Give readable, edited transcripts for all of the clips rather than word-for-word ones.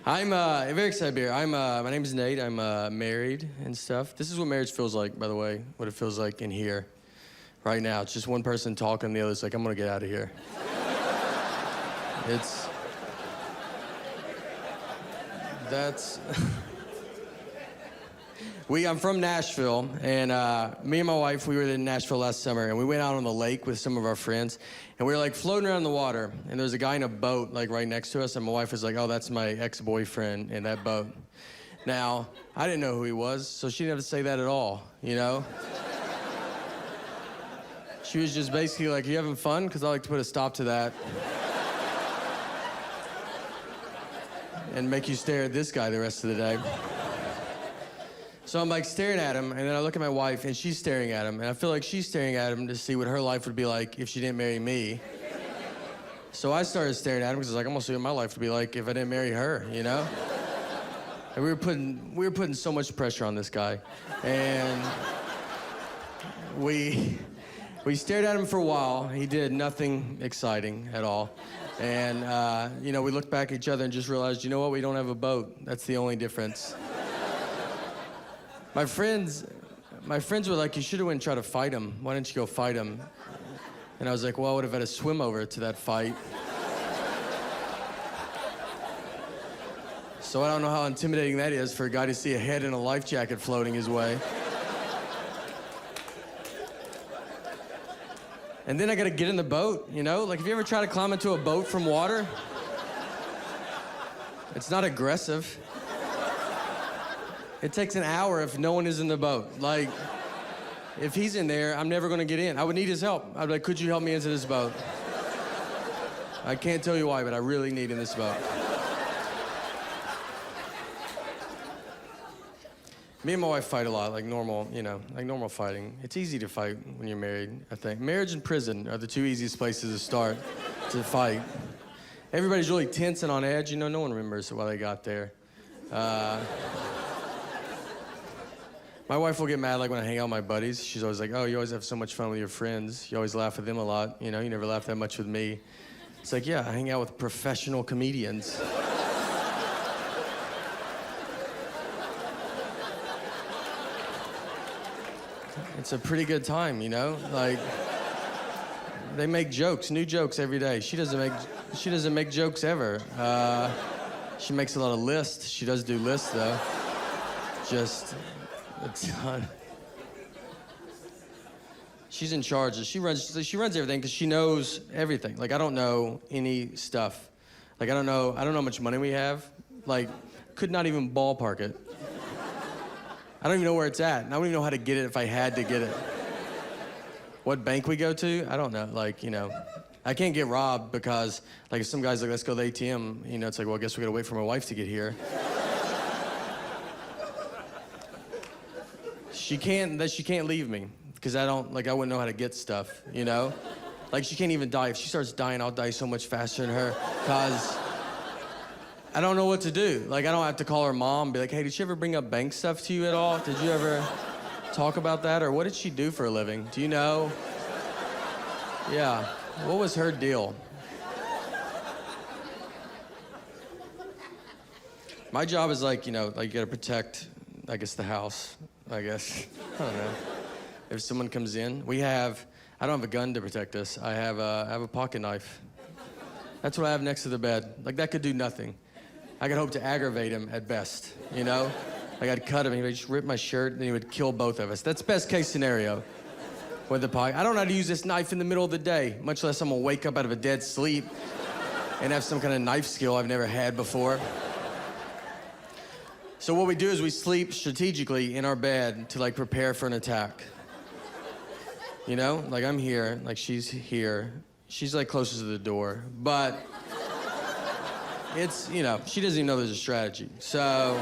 I'm very excited to be here. My name is Nate. I'm married and stuff. This is what marriage feels like, by the way, what it feels like in here right now. It's just one person talking, the other's like, I'm gonna get out of here. I'm from Nashville, and me and my wife, we were in Nashville last summer, and we went out on the lake with some of our friends, and we were like floating around in the water, and there was a guy in a boat like right next to us, and my wife was like, oh, that's my ex-boyfriend in that boat. Now, I didn't know who he was, so she didn't have to say that at all, you know? She was just basically like, you having fun? Because I like to put a stop to that. And make you stare at this guy the rest of the day. So I'm like staring at him, and then I look at my wife, and she's staring at him, and I feel like she's staring at him to see what her life would be like if she didn't marry me. So I started staring at him because I was like, I'm gonna see what my life would be like if I didn't marry her, you know? And we were putting so much pressure on this guy, and we stared at him for a while. He did nothing exciting at all. And, you know, we looked back at each other and just realized, you know what, we don't have a boat. That's the only difference. My friends were like, you should have went and tried to fight him. Why didn't you go fight him? And I was like, well, I would have had to swim over to that fight. So I don't know how intimidating that is for a guy to see a head in a life jacket floating his way. And then I gotta get in the boat, you know? Like, have you ever tried to climb into a boat from water? It's not aggressive. It takes an hour if no one is in the boat. Like, if he's in there, I'm never gonna get in. I would need his help. I'd be like, could you help me into this boat? I can't tell you why, but I really need in this boat. Me and my wife fight a lot, like normal, you know, like normal fighting. It's easy to fight when you're married, I think. Marriage and prison are the two easiest places to start to fight. Everybody's really tense and on edge, you know, no one remembers why they got there. My wife will get mad like when I hang out with my buddies. She's always like, oh, you always have so much fun with your friends. You always laugh with them a lot. You know, you never laugh that much with me. It's like, yeah, I hang out with professional comedians. It's a pretty good time, you know? Like, they make jokes, new jokes every day. She doesn't make jokes ever. She makes a lot of lists. She does do lists, though. Just a ton. She's in charge. She runs everything because she knows everything. Like, I don't know any stuff. Like, I don't know how much money we have. Like, could not even ballpark it. I don't even know where it's at. And I don't even know how to get it if I had to get it. What bank we go to? I don't know. Like, you know, I can't get robbed because, like, if some guy's like, let's go to the ATM, you know, it's like, well, I guess we gotta wait for my wife to get here. She can't leave me because I wouldn't know how to get stuff, you know? Like, she can't even die. If she starts dying, I'll die so much faster than her because I don't know what to do. Like, I don't have to call her mom and be like, hey, did she ever bring up bank stuff to you at all? Did you ever talk about that? Or what did she do for a living? Do you know? Yeah. What was her deal? My job is like, you know, like you gotta protect, I guess, the house, I guess. I don't know. If someone comes in, I don't have a gun to protect us. I have a pocket knife. That's what I have next to the bed. Like, that could do nothing. I could hope to aggravate him at best, you know? Like, I'd cut him, he would just rip my shirt, and he would kill both of us. That's best case scenario with the pocket. I don't know how to use this knife in the middle of the day, much less I'm gonna wake up out of a dead sleep and have some kind of knife skill I've never had before. So what we do is we sleep strategically in our bed to, like, prepare for an attack. You know? Like, I'm here, like, she's here. She's, like, closest to the door, but it's, you know, she doesn't even know there's a strategy. So,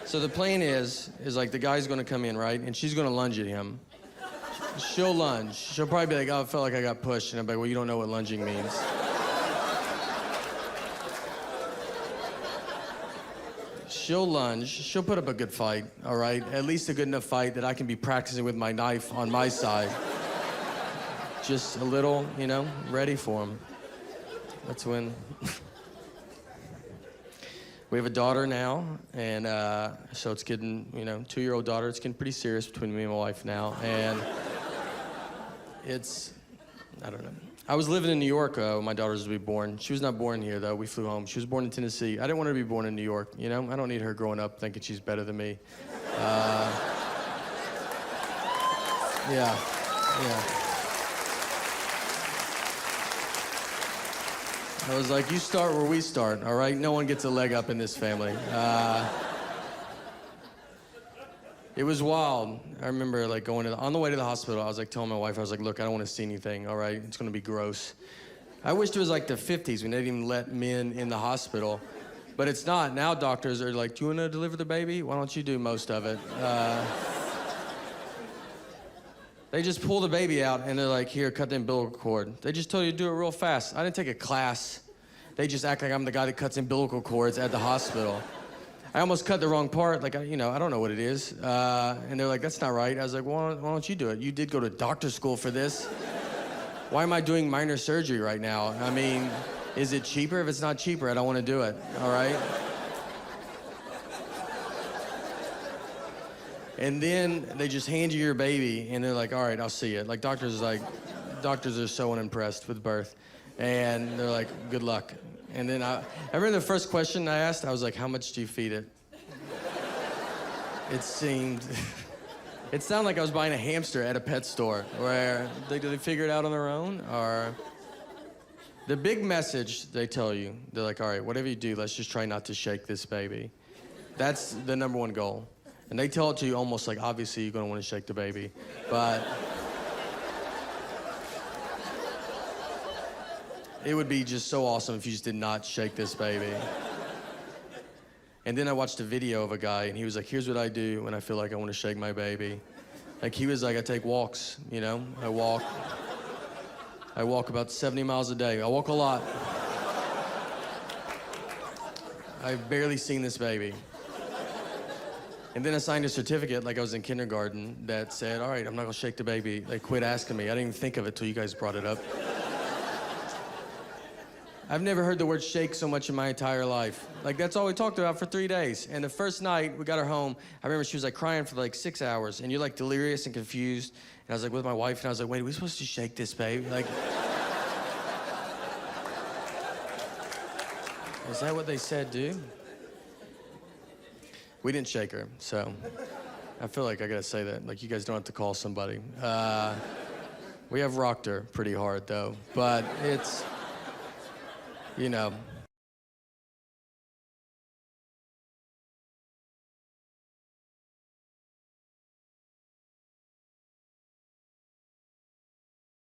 so the plan is like, the guy's gonna come in, right? And she's gonna lunge at him. She'll lunge. She'll probably be like, oh, I felt like I got pushed. And I'm like, well, you don't know what lunging means. She'll lunge. She'll put up a good fight, all right? At least a good enough fight that I can be practicing with my knife on my side. just a little, ready for him. That's when... We have a daughter now, and so it's getting, 2-year-old daughter. It's getting pretty serious between me and my wife now, and I don't know. I was living in New York when my daughter was to be born. She was not born here, though. We flew home. She was born in Tennessee. I didn't want her to be born in New York, I don't need her growing up thinking she's better than me. Yeah. I was like, you start where we start, all right? No one gets a leg up in this family. It was wild. I remember on the way to the hospital, I was telling my wife, I was like, look, I don't want to see anything, all right? It's gonna be gross. I wished it was the 50s when they didn't even let men in the hospital, but it's not. Now doctors are like, do you wanna deliver the baby? Why don't you do most of it? They just pull the baby out and they're like, here, cut the umbilical cord. They just tell you to do it real fast. I didn't take a class. They just act like I'm the guy that cuts umbilical cords at the hospital. I almost cut the wrong part, I don't know what it is. And they're like, that's not right. I was like, well, why don't you do it? You did go to doctor school for this. Why am I doing minor surgery right now? I mean, is it cheaper? If it's not cheaper, I don't want to do it, all right? And then they just hand you your baby, and they're like, all right, I'll see it. Doctors are so unimpressed with birth. And they're like, good luck. And then I remember the first question I asked, I was like, how much do you feed it? It sounded like I was buying a hamster at a pet store, where do they figure it out on their own? Or the big message they tell you, they're like, all right, whatever you do, let's just try not to shake this baby. That's the number one goal. And they tell it to you almost like, obviously, you're gonna wanna shake the baby. But it would be just so awesome if you just did not shake this baby. And then I watched a video of a guy, and he was like, here's what I do when I feel like I wanna shake my baby. He was like, I take walks, I walk about 70 miles a day. I walk a lot. I've barely seen this baby. And then I signed a certificate I was in kindergarten that said, all right, I'm not gonna shake the baby. They quit asking me. I didn't even think of it till you guys brought it up. I've never heard the word shake so much in my entire life. That's all we talked about for 3 days. And the first night we got her home, I remember she was crying for 6 hours, and you're delirious and confused. And I was with my wife, and I was like, wait, are we supposed to shake this baby? Is that what they said, dude? We didn't shake her, so I feel like I gotta say that. You guys don't have to call somebody. We have rocked her pretty hard, though, but it's,